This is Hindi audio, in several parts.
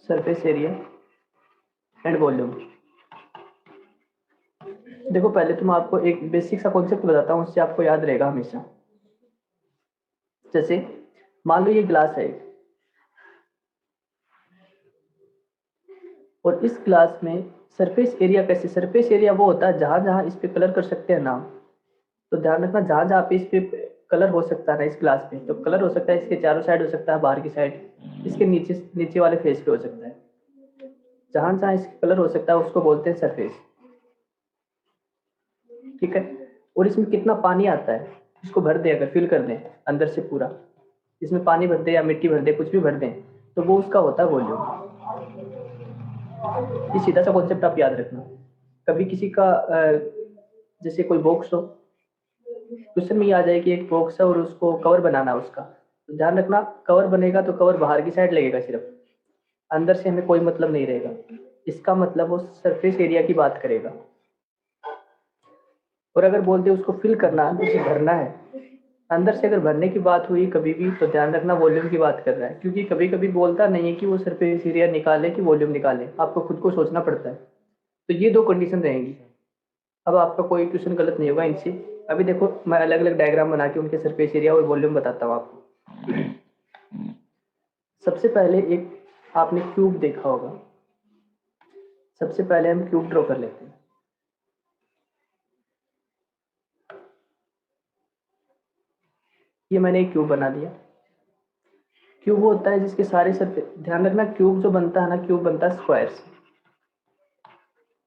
Surface area and volume. देखो पहले तो मैं आपको एक बेसिक सा कॉन्सेप्ट बताता हूँ, उससे आपको याद रहेगा हमेशा। जैसे मान लो ये ग्लास है और इस ग्लास में सरफेस एरिया कैसे, सरफेस एरिया वो होता है जहां जहां इस पे कलर कर सकते हैं ना, तो ध्यान रखना जहां जहां पे इस पे कलर हो सकता है ना इस ग्लास पे, तो कलर हो सकता है इसके चारों साइड हो सकता है, बाहर की साइड, इसके नीचे नीचे वाले फेस पे हो सकता है। जहां जहां इसके कलर हो सकता है उसको बोलते हैं सरफेस। ठीक है। और इसमें कितना पानी आता है, इसको भर दे, अगर फिल कर दें अंदर से पूरा, इसमें पानी भर दे या मिट्टी भर दे, कुछ भी भर दें, तो वो उसका होता है वॉल्यूम। ये सीधा सा कॉन्सेप्ट आप याद रखना। कभी किसी का जैसे कोई बॉक्स हो, क्वेश्चन में ये आ जाए कि एक बॉक्स है और उसको कवर बनाना है उसका, तो ध्यान रखना कवर बनेगा तो कवर बाहर की साइड लगेगा सिर्फ, अंदर से हमें कोई मतलब नहीं रहेगा। इसका मतलब वो सरफेस एरिया की बात करेगा। और अगर बोलते उसको फिल करना है, उसे भरना है, अंदर से अगर भरने की बात हुई कभी भी, तो ध्यान रखना वॉल्यूम की बात कर रहा है, क्योंकि कभी कभी बोलता नहीं है कि वो सरफेस एरिया निकाले कि वॉल्यूम निकाले, आपको खुद को सोचना पड़ता है। तो ये दो कंडीशन रहेंगी। अब आपका कोई क्वेश्चन गलत नहीं होगा इनसे। अभी देखो मैं अलग अलग डायग्राम बना के उनके सरफेस एरिया और वॉल्यूम बताता हूँ आपको। सबसे पहले एक आपने क्यूब देखा होगा, सबसे पहले हम क्यूब ड्रॉ कर लेते हैं। ये मैंने एक क्यूब बना दिया। क्यूब वो होता है जिसके सारे सरफेस, ध्यान रखना क्यूब जो बनता है ना, क्यूब बनता है स्क्वायर से।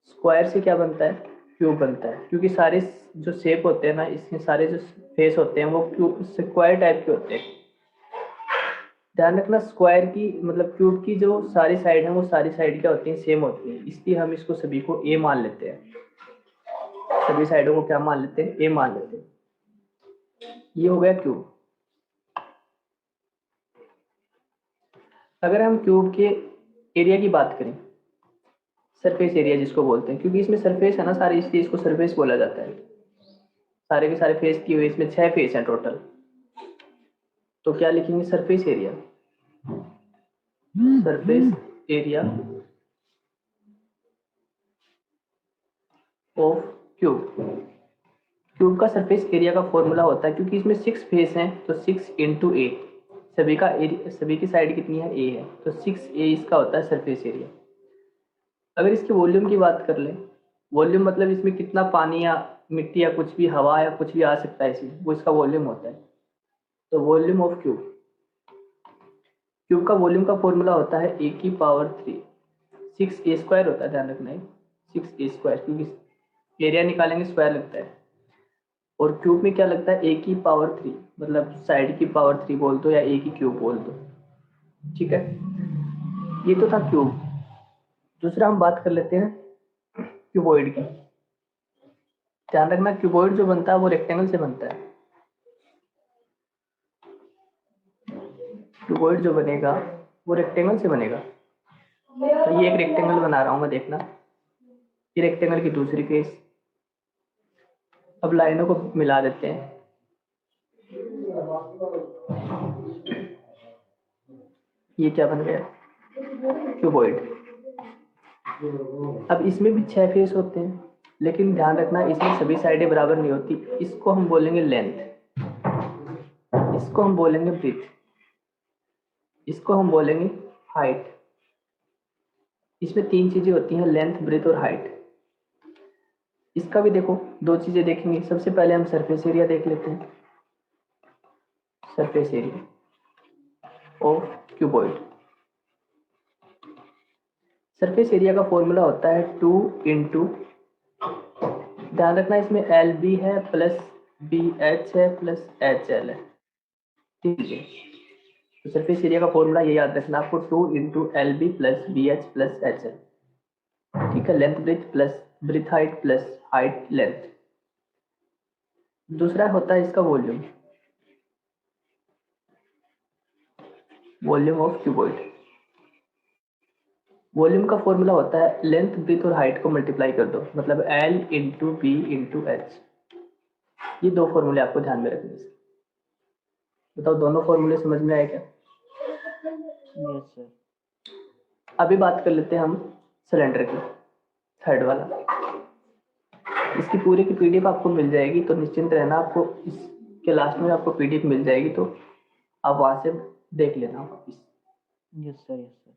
स्क्वायर से क्या बनता है, क्यूब बनता है, क्योंकि सारे जो शेप होते हैं ना इसमें सारे जो फेस होते हैं वो क्यूब स्क्वायर टाइप के होते हैं। ध्यान रखना स्क्वायर की मतलब क्यूब की जो सारी साइड है वो सारी साइड क्या होती हैं, सेम होती हैं, इसलिए हम इसको सभी को ए मान लेते हैं। सभी साइडों को क्या मान लेते हैं, ए मान लेते हैं। ये हो गया क्यूब। अगर हम क्यूब के एरिया की बात करें, सरफेस एरिया जिसको बोलते हैं, क्योंकि इसमें सरफेस है ना सारे, इसलिए इसको सरफेस बोला जाता है। सारे के सारे फेस किए हुए, इसमें 6 फेस हैं टोटल, तो क्या लिखेंगे, surface area. Surface area of cube. Cube का सरफेस एरिया का फॉर्मूला होता है, क्योंकि इसमें 6 फेस हैं तो 6 इंटू ए, सभी का एरिया, सभी की साइड कितनी है, ए है, तो 6 ए इसका होता है सरफेस एरिया। अगर इसकी वॉल्यूम की बात कर लें, वॉल्यूम मतलब इसमें कितना पानी या मिट्टी या कुछ भी, हवा या कुछ भी आ सकता है इसमें, वो इसका वॉल्यूम होता है। तो वॉल्यूम ऑफ क्यूब, क्यूब का वॉल्यूम का फॉर्मूला होता है ए की पावर 3, 6 a² होता है, ध्यान रखना है 6 a², क्योंकि एरिया निकालेंगे स्क्वायर लगता है, और क्यूब में क्या लगता है, ए की पावर 3, मतलब साइड की पावर 3 बोल दो या ए की क्यूब बोल दो। ठीक है, ये तो था क्यूब। दूसरा हम बात कर लेते हैं क्यूबॉइड की। ध्यान रखना क्यूबॉइड जो बनता है वो रेक्टेंगल से बनता है। क्यूबॉइड जो बनेगा वो रेक्टेंगल से बनेगा। तो ये एक रेक्टेंगल बना रहा हूं मैं, देखना ये रेक्टेंगल की दूसरी फेस। अब लाइनों को मिला देते हैं। ये क्या बन गया, क्यूबॉइड। अब इसमें भी 6 फेस होते हैं, लेकिन ध्यान रखना इसमें सभी साइडें बराबर नहीं होती। इसको हम बोलेंगे लेंथ, इसको हम बोलेंगे ब्रीथ, इसको हम बोलेंगे हाइट। इसमें 3 चीजें होती हैं, लेंथ, ब्रीथ और हाइट। इसका भी देखो 2 चीजें देखेंगे। सबसे पहले हम सरफेस एरिया देख लेते हैं। Surface area of cuboid. Surface area का फॉर्मूला होता है 2 इंटू, ध्यान रखना इसमें एल बी है प्लस बी एच है प्लस एच एल है, ठीक है। तो सरफेस एरिया का फॉर्मूला ये याद रखना आपको, 2 into L B plus B H plus H L, ठीक है। Length breadth plus breadth height plus height length. दूसरा होता है इसका volume, volume of cuboid. Volume का फॉर्मूला होता है लेंथ ब्रीथ और हाइट को मल्टीप्लाई कर दो, मतलब L into B into H. ये 2 फॉर्मूले आपको ध्यान में रखने हैं। बताओ दोनों फॉर्मूले समझ में आए क्या? Yes sir. अभी बात कर लेते हैं हम सिलेंडर की, थर्ड वाला। इसकी पूरी की पीडीएफ आपको मिल जाएगी, तो निश्चिंत रहना, आपको इसके लास्ट में आपको पीडीएफ मिल जाएगी, तो आप वहाँ से देख लेना वापिस। Yes sir, yes sir.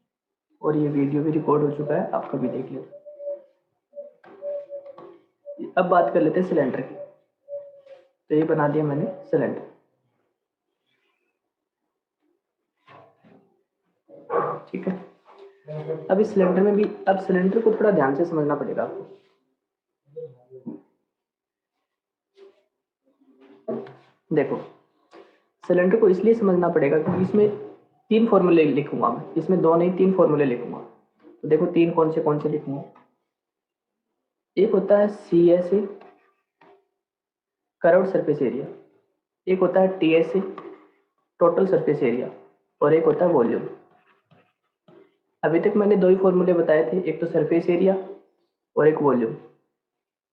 और ये वीडियो भी रिकॉर्ड हो चुका है, आप कभी देख लेना। अब बात कर लेते हैं सिलेंडर की। तो ये बना दिया मैंने सिलेंडर, ठीक है। अब इस सिलेंडर में भी, अब सिलेंडर को थोड़ा ध्यान से समझना पड़ेगा आपको। देखो, सिलेंडर को इसलिए समझना पड़ेगा क्योंकि इसमें 3 फॉर्मूले लिखूंगा मैं, इसमें 2 नहीं 3 फॉर्मूले लिखूंगा। तो देखो 3 कौन से लिखूंगा। एक होता है CSA, कर्व्ड सरफेस एरिया, एक होता है TSA, टोटल सरफेस एरिया, और एक होता है वॉल्यूम। अभी तक मैंने 2 ही फॉर्मूले बताए थे, एक तो सरफेस एरिया और एक वॉल्यूम।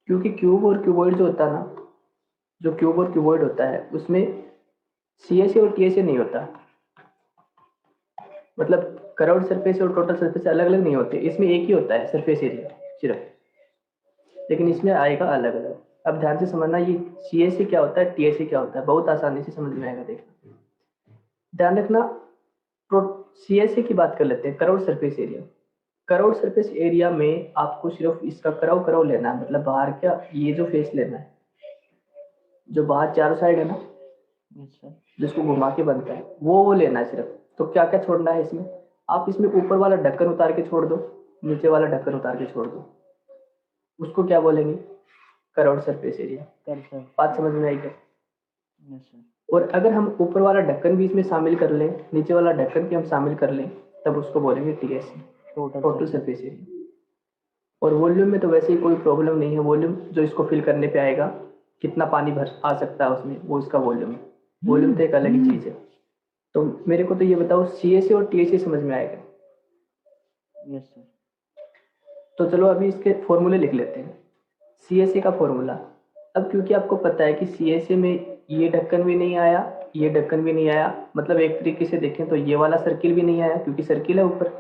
क्योंकि क्यूब और क्यूबॉइड जो होता है ना, जो क्यूब और क्यूबॉइड होता है उसमें CSA और TSA नहीं होता, मतलब कर्व्ड सरफेस और टोटल सरफेस अलग अलग नहीं होते, इसमें एक ही होता है सरफेस एरिया सिर्फ, लेकिन इसमें आएगा अलग अलग। अब ध्यान से समझना, ये CSA क्या होता है, TSA क्या होता है, बहुत आसानी से समझ में आएगा। देखना, ध्यान रखना। CSA की बात कर लेते हैं, curved surface area. Curved surface area में आपको सिर्फ इसका कर्व लेना है, मतलब बाहर क्या, ये जो फेस लेना है, जो बाहर चारों साइड है ना, यस सर। जिसको घुमा के बनता है, वो लेना है सिर्फ। तो क्या क्या छोड़ना है इसमें, आप इसमें ऊपर वाला ढक्कन उतार के छोड़ दो, नीचे वाला ढक्कन उतार के छोड़ दो, उसको क्या बोलेंगे, कर्व्ड सरफेस एरिया। कर सर। बात समझ में आई क्या? Yes sir. और अगर हम ऊपर वाला ढक्कन भी इसमें शामिल कर लें, नीचे वाला ढक्कन भी हम शामिल कर लें, तब उसको बोलेंगे TSA, टोटल सरफेस एरिया। और वॉल्यूम में तो वैसे ही कोई प्रॉब्लम नहीं है, वॉल्यूम जो इसको फिल करने पे आएगा, कितना पानी भर आ सकता है उसमें, वो इसका वॉल्यूम है। वॉल्यूम तो एक अलग ही चीज़ है। तो मेरे को तो ये बताओ, CSA और TSA समझ में आएगा? Yes sir. तो चलो अभी इसके फॉर्मूले लिख लेते हैं। CSA का फॉर्मूला, अब क्योंकि आपको पता है कि CSA में ये ढक्कन भी नहीं आया, ये ढक्कन भी नहीं आया, मतलब एक तरीके से देखें तो ये वाला सर्किल भी नहीं आया, क्योंकि सर्किल है ऊपर,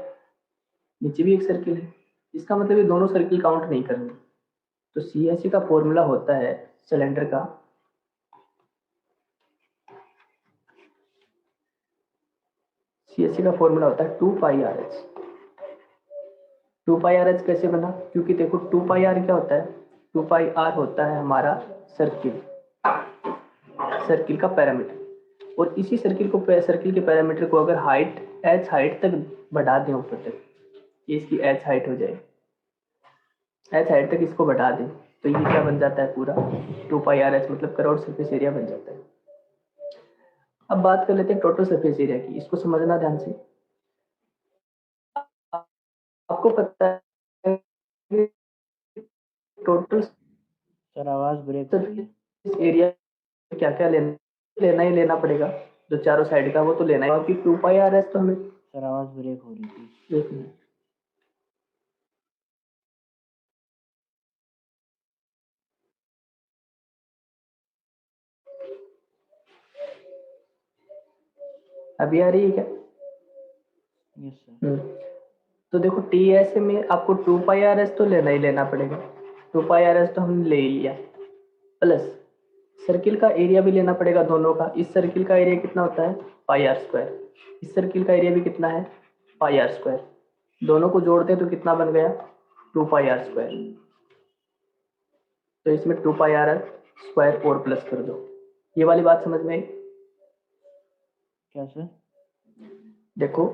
नीचे भी एक सर्किल है, इसका मतलब ये दोनों सर्किल काउंट नहीं करने। तो CSA का फॉर्मूला होता है सिलेंडर का, CSA का फॉर्मूला होता है 2πRH। 2πRH कैसे बना, क्योंकि देखो 2πR क्या होता है, 2πR होता है हमारा सर्किल, सर्किल का पैरामीटर। और इसी सर्किल के पैरामीटर को अगर हाइट, h हाइट तक बढ़ा दें ऊपर तक, ये इसकी h हाइट हो जाए, h हाइट तक इसको बढ़ा दें, तो ये क्या बन जाता है, पूरा 2πRH, मतलब कर्व्ड सरफेस एरिया बन जाता है। अब बात कर लेते हैं टोटल सरफेस एरिया की, इसको समझना ध्यान से। आपको पता है टोटल सर आवाज़ ब्रेक हो रही है। सरफेस एरिया क्या क्या लेना ही लेना पड़ेगा, जो चारों साइड का वो तो लेना है, बाकी 2πRH तो हमें, सर आवाज़ ब्रेक हो रही थी। एक मिनट, अभी आ रही है क्या? Yes sir. तो देखो TSA में आपको 2πRH तो लेना ही लेना पड़ेगा, 2πRH तो हमने ले ही लिया, प्लस सर्किल का एरिया भी लेना पड़ेगा दोनों का। इस सर्किल का एरिया कितना होता है, πr², इस सर्किल का एरिया भी कितना है, πr², दोनों को जोड़ते हैं तो कितना बन गया, 2πr²। तो इसमें 2πr² और प्लस कर दो, ये वाली बात समझ में आई? क्या सर? देखो,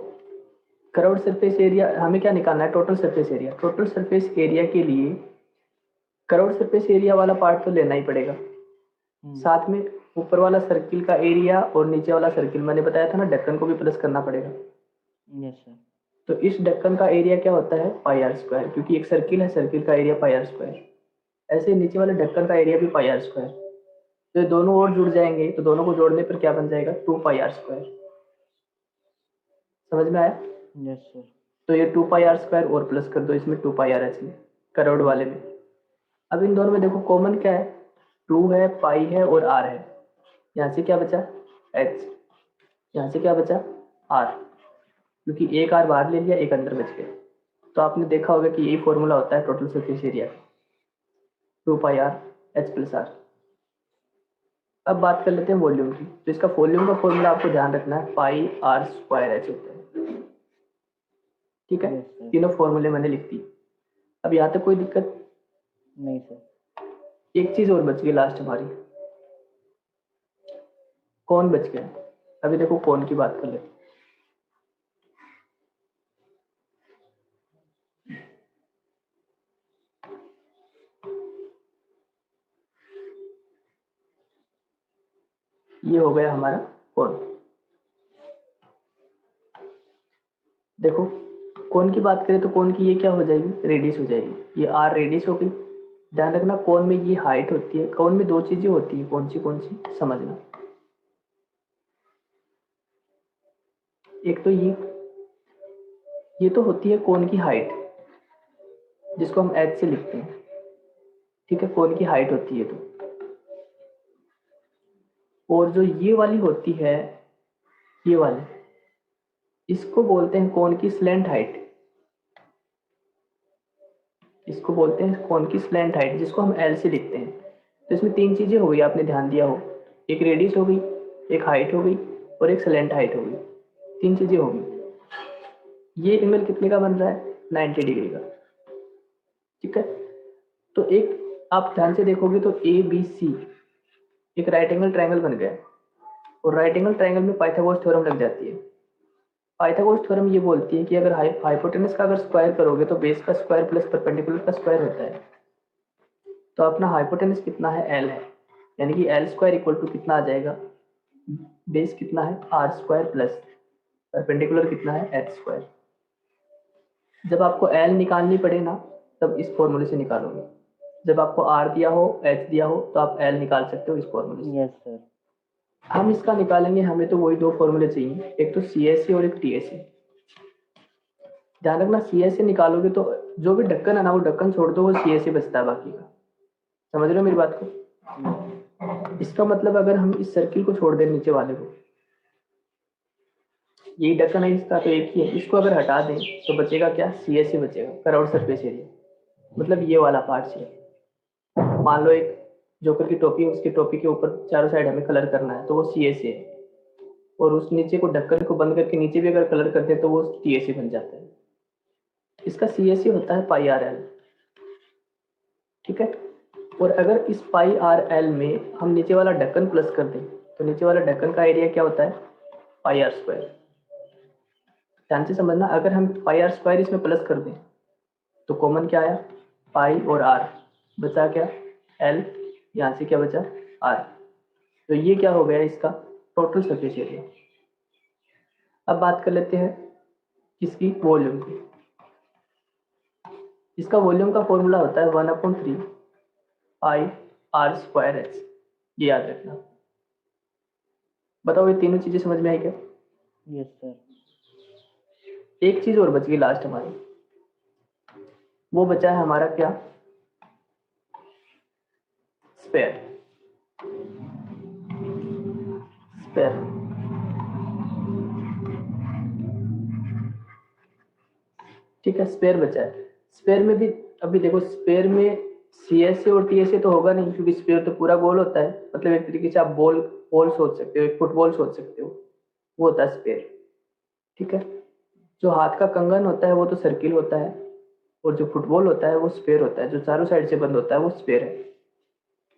कर्व्ड सरफेस एरिया हमें क्या निकालना है, total surface area. Total surface area के लिए कर्व्ड सरफेस एरिया वाला पार्ट तो लेना ही पड़ेगा, साथ में ऊपर वाला सर्किल का एरिया और नीचे वाला सर्किल, मैंने बताया था ना, ढक्कन को भी प्लस करना पड़ेगा। Yes sir. तो इस ढक्कन का एरिया क्या होता है, πr², क्योंकि एक सर्किल है, सर्किल का एरिया πr²। ऐसे नीचे वाले ढक्कन का एरिया भी πr²। तो ये दोनों और जुड़ जाएंगे, तो दोनों को जोड़ने पर क्या बन जाएगा, 2πr²। समझ में आया? Yes sir. तो ये 2πr² और प्लस कर दो इसमें 2πRH में, कर्व्ड वाले में। अब इन दोनों में देखो कॉमन क्या है, 2 है, पाई है और r है। यहाँ से क्या बचा, h, यहाँ से क्या बचा, r, क्योंकि एक r बाहर ले लिया, एक अंदर बच गया। तो आपने देखा होगा कि यही फॉर्मूला होता है टोटल सरफेस एरिया, 2πr/h+r। अब बात कर लेते हैं वॉल्यूम की। तो इसका वॉल्यूम का फॉर्मूला आपको ध्यान रखना है, πr² होता है। ठीक है, यस सर। तीनों फॉर्मूले मैंने लिख दी। अब यहाँ तक कोई दिक्कत? नहीं सर। एक चीज और बच गई लास्ट हमारी, कौन बच गया। अभी देखो कौन की बात कर लेते हैं। ये हो गया हमारा कौन। देखो कौन की बात करें तो कौन की ये क्या हो जाएगी, रेडियस हो जाएगी। ये आर रेडियस हो गई। ध्यान रखना कौन में ये हाइट होती है, कौन में दो चीजें होती है, कौन सी समझना। एक तो ये तो होती है कौन की हाइट, जिसको हम एच से लिखते हैं। ठीक है, कौन की हाइट होती है। तो और जो ये वाली होती है, ये वाली, इसको बोलते हैं कौन की स्लैंट हाइट। इसको बोलते हैं कौन की स्लैंट हाइट, जिसको हम एल से लिखते हैं। तो इसमें तीन चीजें हो गई, आपने ध्यान दिया हो। एक रेडियस हो गई, एक हाइट हो गई, और एक स्लैंट हाइट हो गई। तीन चीजें हो गई। ये एंगल कितने का बन रहा है, 90 डिग्री का। ठीक है, तो एक आप ध्यान से देखोगे तो ए बी सी एक राइट एंगल ट्रायंगल बन गया। और राइट एंगल ट्रायंगल में पाइथागोरस थ्योरम लग जाती है। पाइथागोरस थ्योरम ये बोलती है कि अगर हाइपोटेनस का अगर स्क्वायर करोगे तो बेस का स्क्वायर प्लस परपेंडिकुलर का स्क्वायर होता है। तो अपना हाइपोटेनस कितना है, एल है, यानी कि L² इक्वल टू कितना आ जाएगा, बेस कितना है r² प्लस परपेंडिकुलर कितना है h²। जब आपको L निकालनी पड़े ना, तब इस फॉर्मूले से निकालोगे। जब आपको R दिया हो, H दिया हो, तो आप L निकाल सकते हो इस फॉर्मूले से। Yes sir. हम इसका निकालेंगे, हमें तो वही दो फॉर्मूले चाहिए, एक तो CSA और एक TSA। ध्यान रखना CSA निकालोगे तो जो भी ढक्कन है ना, वो ढक्कन छोड़ दो, वो CSA बचता है बाकी का। समझ रहे हो मेरी बात को। इसका मतलब अगर हम इस सर्किल को छोड़ दें, नीचे वाले को, यही ढक्कन है इसका, तो एक ही है, इसको अगर हटा दें तो बचेगा क्या, CSA बचेगा, कराउड सरफेस एरिया। मतलब ये वाला पार्ट से, मान लो एक जोकर की टोपी है, उसकी टोपी के ऊपर चारों साइड हमें कलर करना है, तो वो CSA है। और उस नीचे को, ढक्कन को बंद करके नीचे भी अगर कलर करते हैं तो वो TSA बन जाता है। इसका CSA होता है πRL। ठीक है, और अगर इस πRL में हम नीचे वाला ढक्कन प्लस कर दें तो नीचे वाला ढक्कन का एरिया क्या होता है, πr²। ध्यान से समझना, अगर हम πr² इसमें प्लस कर दें तो कॉमन क्या आया, पाई और आर, बचा क्या, एल, यहाँ से क्या बचा, आर। तो ये क्या हो गया इसका टोटल सरफेस एरिया। अब बात कर लेते हैं किसकी, वॉल्यूम की। इसका वॉल्यूम का फॉर्मूला होता है 1/3 पाई r²h। ये याद रखना। बताओ ये तीनों चीजें समझ में आई क्या? Yes sir. एक चीज और बच गई लास्ट हमारी, वो बचा है हमारा क्या, स्पेयर। स्पेयर ठीक है, स्पेयर बचा है। स्पेयर में भी अभी देखो, स्पेयर में CSA और TSA तो होगा नहीं, क्योंकि स्पेयर तो पूरा गोल होता है। मतलब एक तरीके से आप बॉल बॉल सोच सकते हो, एक फुटबॉल सोच सकते हो, वो होता है स्पेयर। ठीक है, जो हाथ का कंगन होता है वो तो सर्किल होता है, और जो फुटबॉल होता है वो स्पेयर होता है, जो चारों साइड से बंद होता है वो स्पेयर है।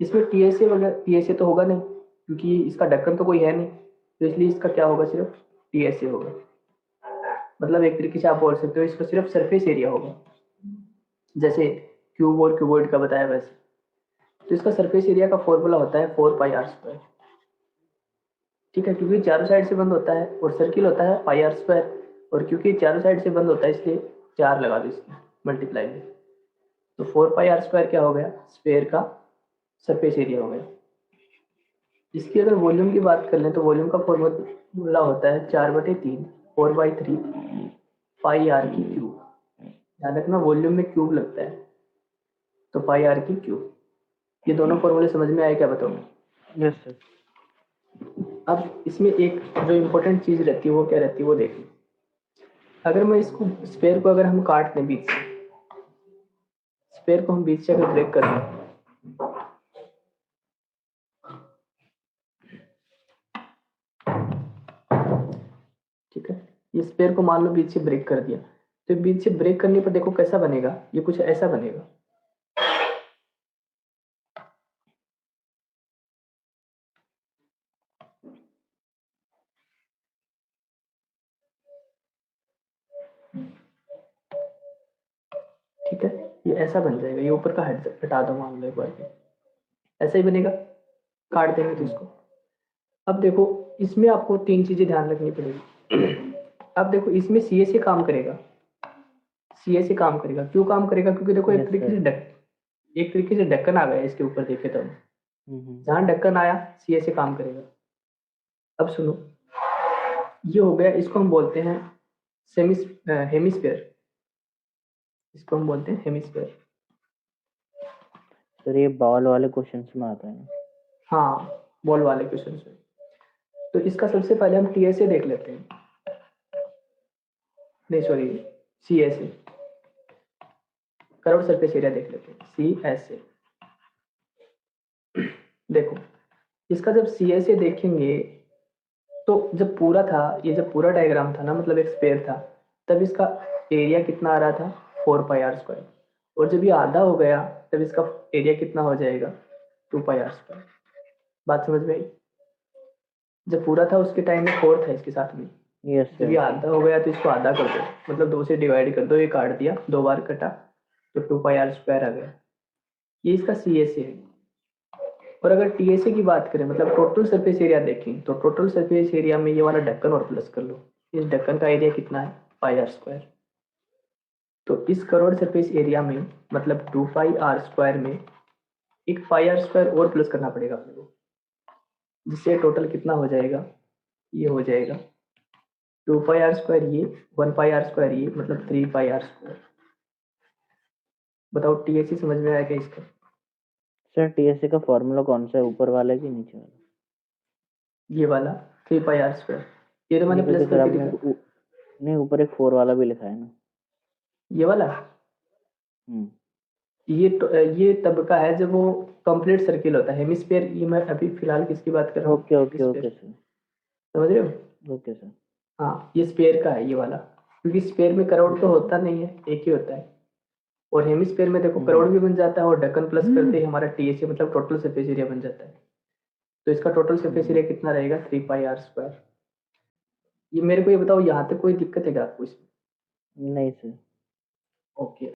इसमें TSA वगैरह, TSA तो होगा नहीं क्योंकि इसका ढक्कन तो कोई है नहीं, तो इसलिए इसका क्या होगा, सिर्फ TSA होगा। मतलब एक तरीके से आप बोल सकते हो इसका सिर्फ सरफेस एरिया होगा, जैसे क्यूब और क्यूबॉइड का बताया वैसे। तो इसका सरफेस एरिया का फॉर्मूला होता है 4πr²। ठीक है, क्योंकि चारों साइड से बंद होता है और सर्किल होता है πr², और क्योंकि चारों साइड से बंद होता है इसलिए 4 लगा दो इसमें मल्टीप्लाई में। तो 4πr² क्या हो गया, स्फेयर का सरफेस एरिया हो गया। इसकी अगर वॉल्यूम की बात कर लें तो वॉल्यूम का फॉर्मूला होता है 4/3 4/3 पाई आर की क्यूब। ध्यान रखना वॉल्यूम में क्यूब लगता है, तो पाई आर की क्यूब। ये दोनों फॉर्मूले समझ में आए क्या, बताओ? Yes sir. अब इसमें एक जो इम्पोर्टेंट चीज रहती है वो क्या रहती है, वो देखिए। अगर मैं इसको स्फेयर को अगर हम काट दें बीच से, स्फेयर को हम बीच से अगर ब्रेक कर दें, ठीक है, ये स्फेयर को मान लो बीच से ब्रेक कर दिया, तो बीच से ब्रेक करने पर देखो कैसा बनेगा, ये कुछ ऐसा बनेगा। ठीक है, ये ऐसा बन जाएगा, ये ऊपर का हटा दो मान लो एक बार, ऐसा ही बनेगा, काट देंगे तो इसको। अब देखो इसमें आपको तीन चीजें ध्यान रखनी पड़ेगी। अब देखो इसमें सी ए से काम करेगा, सी ए से काम करेगा, क्यों काम करेगा, क्योंकि देखो एक Yes, तरीके sir. से एक तरीके से ढक्कन आ गया इसके ऊपर, देखे तो जहां ढक्कन आया सी ए से काम करेगा। अब सुनो, ये हो गया, इसको हम बोलते हैं हेमिस्फेयर, इसको हम बोलते हैं हेमिस्फेयर। सर ये बॉल वाले क्वेश्चंस में आता है। हाँ, बॉल वाले क्वेश्चन में। तो इसका सबसे पहले हम टी एस ए देख लेते हैं, नहीं sorry, C S A, curved surface area देख लेते हैं, सी एस ए। देखो इसका जब सी एस ए देखेंगे तो जब पूरा था, ये जब पूरा डायग्राम था ना, मतलब एक स्पेयर था, तब इसका एरिया कितना आ रहा था, 4πr²। और जब ये आधा हो गया तब इसका एरिया कितना हो जाएगा, 2πr²। बात समझ में आई? जब पूरा था उसके टाइम में 4 था इसके साथ में, यस जब ये सर। आधा हो गया तो इसको आधा कर दो, मतलब 2 से डिवाइड कर दो, ये काट दिया, 2 बार कटा तो 2πr² आ गया। ये इसका सी एस ए है। और अगर टी एस ए की बात करें, मतलब टोटल सरफेस एरिया देखें, तो टोटल सरफेस एरिया में ये वाला ढक्कन और प्लस कर लो, इस ढक्कन का एरिया कितना है, πr²। तो इस कर्व्ड सरफेस एरिया में मतलब 2πr² में एक πr² और प्लस करना पड़ेगा अपने को, जिससे टोटल कितना हो जाएगा, ये हो जाएगा 2πr², ये 1πr² ये मतलब 3πr²। बताओ टी एस ए समझ में आया क्या इसका? सर टीएसए का फॉर्मूला कौन सा है, ऊपर वाला है कि नीचे वाला? ये वाला 3πr², ये तो मैंने नहीं, प्लस तो सर करके आपने दिखा, नहीं ऊपर एक 4 वाला भी लिखा है ना। ये वाला, ये तब का है जब वो कंप्लीट सर्किल होता है, हेमिस्फीयर। ये मैं अभी फिलहाल किसकी बात कर रहा हूँ, okay okay hemisphere, okay sir. समझ रहे हो? Okay sir. हाँ, ये स्पेयर का है ये वाला, क्योंकि स्पेयर में करोड़ तो होता नहीं है, एक ही होता है। और हेमिस्फीयर में देखो करोड़ भी बन जाता है, और ढक्कन प्लस करते ही हमारा टी एस ए मतलब टोटल सरफेस एरिया बन जाता है। तो इसका टोटल सरफेस एरिया कितना रहेगा, 3πr²। ये मेरे को ये बताओ, यहाँ तक कोई दिक्कत है क्या आपको इसमें? नहीं सर। ओके।